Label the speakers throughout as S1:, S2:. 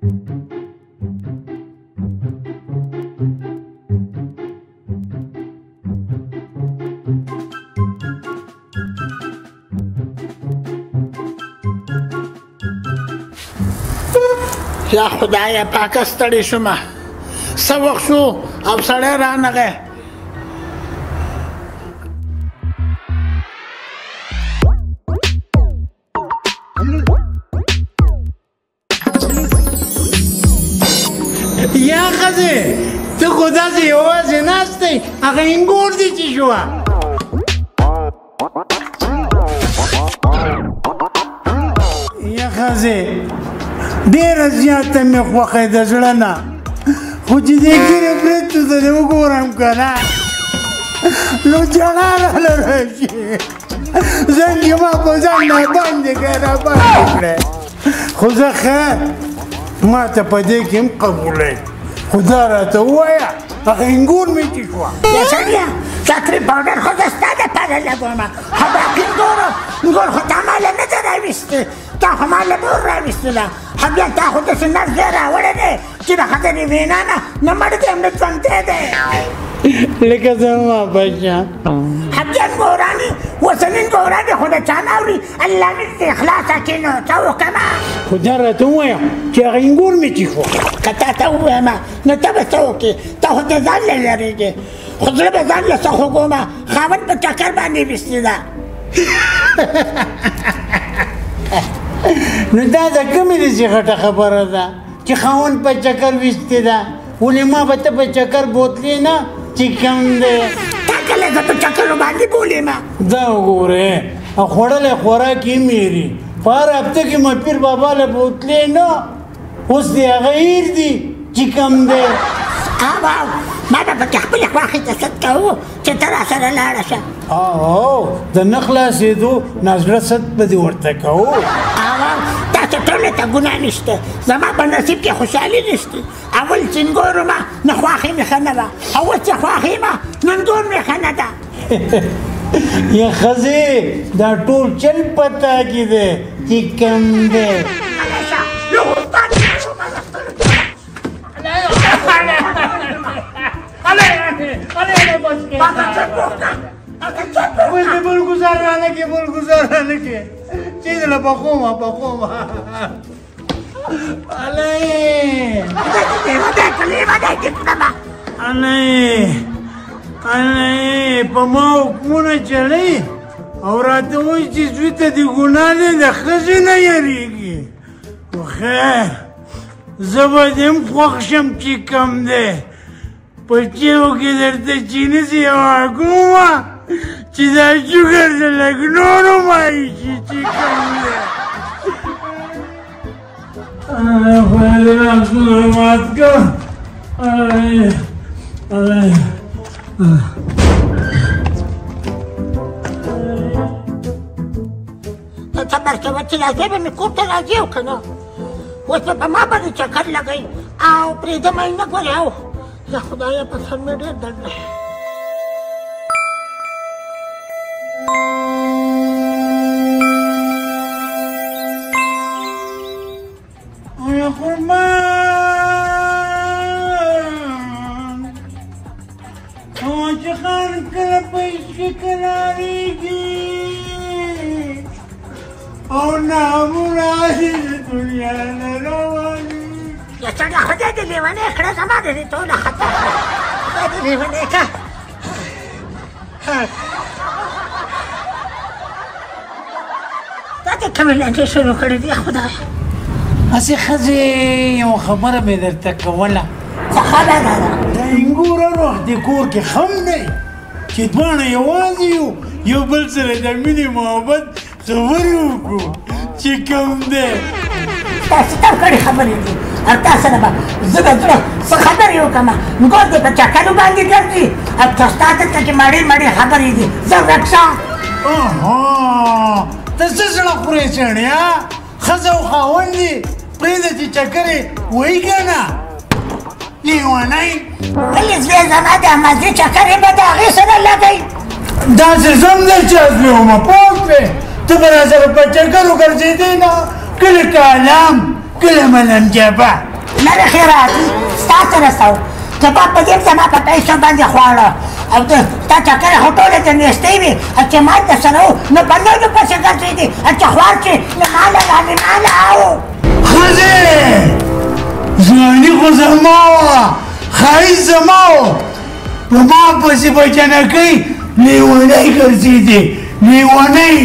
S1: یا خدایا پاکه ستړی شومه څه وخت شو او سړی رانغی یا ښځې ته خو داسې یوازې ناست دی هغه انګور دي چې شوه یا ښځې ډېره زیاته مې خوښه د زړه نه خو چې دې ګیرې برېتو ته دې وګورم که نه نو جړا راله راشي زنګ یې ما په ځان نابندې کړی رابندې کړی خو زه خیر ما ته په دې کې هم قبولی خو دا راته ووایه هغه انګور مې چې شوه
S2: یا سړیه چتري پاوډر خو زه ستا دپاره لګومه خو باقي انګور خو تا ماله نه ده راویستې تا خو ماله نور راویستې ده خو بیا تا خو داسې نرس دی راوړی دی چې د ښځې د وینا نه نه مړ دی هم نه ژوندی دی
S1: لکه زما بچه
S2: بیا انګورانې اوسني انګورانې خو د چا نه اوري الله مې دې خلاصه کړي نو څه وکړمه
S1: خو دا راته ووایه چې هغه انګور مې چې شوه
S2: که تا ته ووایم نو ته به څه وکړې ته خو د ځان له لرېږې خو زړه به ځان له څه خوږومه خاوند په چکر باندې ویستې ده
S1: نو دا د کومې داسې غټه خبره ده چې خاوند په چکر ویستې ده ولې ما به ته په چکر بوتلې نه چې کم دی
S2: تا کله زه په چکرو باندې بولېمه
S1: دا وګورې خوړلی خوراک یې میري په هر هفته کې مې پیر بابا له بوتلې نه اوس دې هغه هیر دي چې کم دی
S2: او ما به پکې خپلې خواښې ته ست کوو چې ته راسره لاړه شه
S1: او د نه خلاصېدو نازړه ست به دې ورته کوو
S2: تاسو ټولو ته ګناه نشته زما په نصیب کې خوشحالي نشته اول چې انګور ومه نو خواښې مې ښه نه وه او اوس چې خواښې یم نو انګور مې ښه نه ده
S1: یا ښځې دا ټول چل پتا کې دی چې کم دی اوس دې بل ګزار رانه کې چې دله پخومه الۍ په ما حکمونه چلی او راته وایي چې زوی ته دې ګناه دی د ښځې نه یېرېږي خو خیر زه به دې هم خوښ شم چې کم دی په چیغو کې درته چیني سي یو حکومه چې دا شوګر د لږ نورو مایي شي چې کم دی خدای دې لاسونه مات کړه
S2: صبر کوه چې راځې به مې کور ته راځې او که نه اوس به په ما باندې چکر لګوي او پرېږدم یې نه ګورې او یا خدایه په سر مې ډېر درد دی
S1: یا قربان چې خان کله پیسې قراریږي او نامونه د دنیا نه رواني
S2: یا څنګه خدای دې لیونی کړه زما د دې ټوله خطا خدای دې لیونی کړه دا دې کومې لنډې شروع کړې دي خدای
S1: هسې ښځې یو خبره مې درته کوله
S2: څه خبره ده
S1: د انګور هر وخت دې کور کې خم دی چې دواړه یوازې یو یو بل سره د مینې محبت خبرې وکړو چې کم دی
S2: تاسې تا کړې خبرې دي او تا سره به زه د زړه څه خبرې وکړم ګور دې په چکرو باندې ګرځي او ستا دلته کې مړې خبرې دي زه ورک شه
S1: ته څه زړه خورې سړیا ښځه او خاوند دي پرېږده چې چکرې وایي که نه لیونی
S2: ولې زوی زما د مزې چکرې به د هغې سره لګوي
S1: داسې سم دی چې ازوی ومه پوه کړې ته به راسره په چکرو ګرځېدې نه کله کالام کله ملنجبه
S2: لرې خیرات ستا څه رسو کباب په دې زما په پیسو باندې خواړه او تا چکرې خو ټولې ته نېستې وي چې مال در سره و نو په نورو پسې ګرځېدې چې خوار چې له ماله باندې ماله او
S1: ښځې ځواني خو زما وه ښایست زما و په ما پسې په جنکۍ لیونۍ ګرځېدې لیونۍ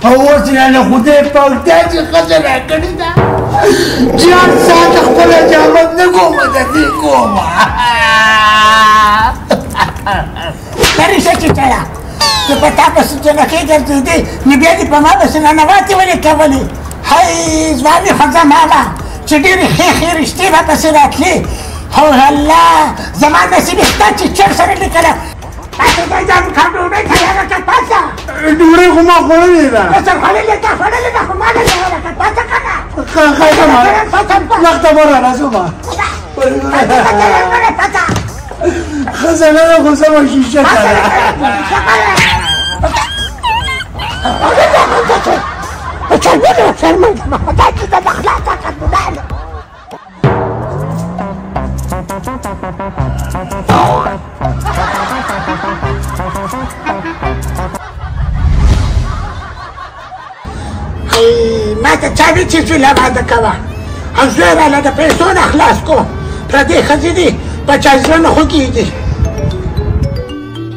S1: او اوس یې له خدای پاک داسې ښځه راکړې ده چې هر ساعت خپله جامت نه کومه د دې کومه
S2: لرې شه چیچړه چې په تا پسې جنکۍ ګرځېدې نو بیا دې په ما پسې ننواتې ولې کولې هی ځواني خو زما وه چې ډېرې ښې ښې رښتې به پسې راتلې هو الله زما نصیب یې ستا چیچر سره لیکله پاسه دی ځان کا ډوډۍ تیاره کړه پاسه
S1: ډوډۍ خو ما خوړلې ده
S2: څه خوړلې ده خوړلې ده خو ما نه جوړه کړه پاسه که نه
S1: وخته به رارسومه ښځه نه ده خو سمه شیشه که ده
S2: بچرمنه بچرمنه خدای چې د اخلاقه قدمانه ما ته چا نه چې زوی له واده کوه او زوی راله د پیسو نه خلاص کو پردې ښځې دي په چا زړه نه خوږېږي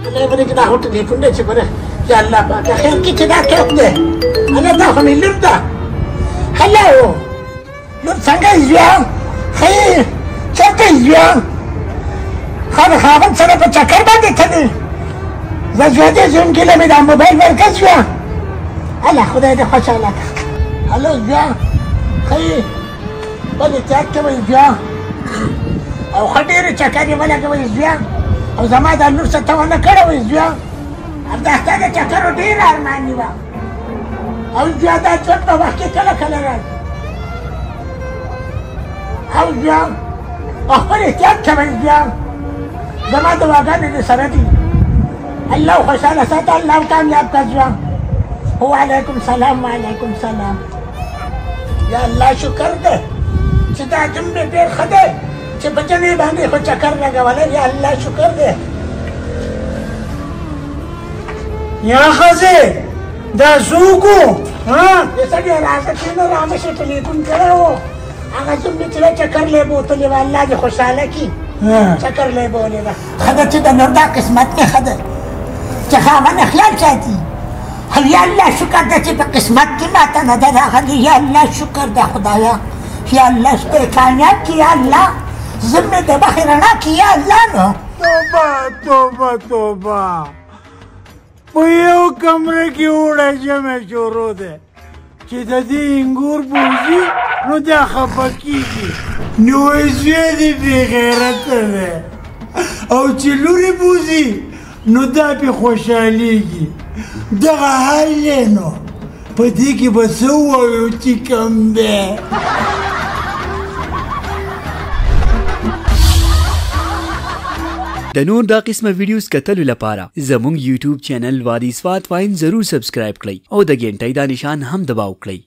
S2: الله ورې کې دا خو ټلیفون دی چې بره یا الله پاکه خیر کې چې دا څوک دی هله دا خو مې لور ده هلو لور څنګه یې زویه ښه چېرته یې زویه ښه د خاوند سره په چکر باندې تلې زه ژوندی زویم ګیله مې دا موبایل ورکړه زویه الله خدای دې خوشحاله کړه هلو زویه ښه یې بل احتیاط کوئ زویه او ښه ډېرې چکرې ولګوئ زویه او زما دا لور څه ته ونه کړی وئ زویه همدا ستا د چکرو ډېره ارماني وه او زویه دا ژوند په وخت کې کله کله راځي او زویه او خپل احتیاط کوئ زویه زما دعاګانې دې سره دي الله خوشحاله ساته الله کامیاب کړه زویه وعلیکم سلام وعلیکم سلام یا الله شکر دی چې دا جون مې ډېر ښه دی چې په جنې باندې خو چکر لګولی یا الله شکر دی
S1: یا ښځې دا څوک و
S2: دې سړي راځه کښېنه رامشې ټلیفون کړی و هغه زوم مې چې دی چکر لی بوتلې وه الله دې خوشحاله کړي چکر لی بولې ده ښه ده چې د نور دا قسمت کې ښه ده چې خاوند اخلاق ساتي او یا الله شکر ده چې په قسمت کې ماته نه ده راغلې یا الله شکر ده خدایا یا الله شپې کامیاب کړي یا الله زړه مې د مخې رڼا کړي یا الله نو
S1: توبه توبه توبه په یو کمره کې اوړه جمع شروع دی چې د دې انګور بوځي نو دا خفه کېږي نو وایي زوی دې بېغیرته دی او چې لورې بوځي نو دا پې خوشحالېږي دغه حال دی نو په دې کې به څه ووایو چې کم دی
S3: د نور دا قسمه ویډیوز کتلو لپاره زموږ یوټیوب چینل وادي سواد واین ضرور سبسکرایب کړئ او د ګنټۍ دا نشان هم دباو کړئ.